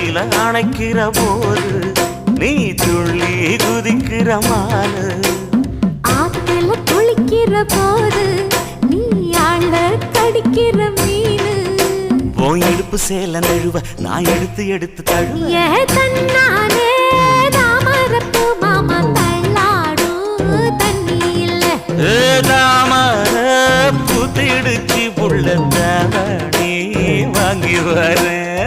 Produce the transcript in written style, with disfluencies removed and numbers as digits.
தண்ணியில அணைக்கிற போது நீ துள்ளி குதிக்கிற மானு. ஆத்துல குளிக்கிற போது நீ ஆள கடிக்கிற மீனு. உன் இடுப்பு சேல நழுவ நான் எடுத்து எடுத்து தழுவ. ஏ தன்னானே தாமரப்பு மாமா தள்ளாடும் தண்ணியில. தாமர புத்திடுச்சு புள்ள தாவணி வாங்கி வர.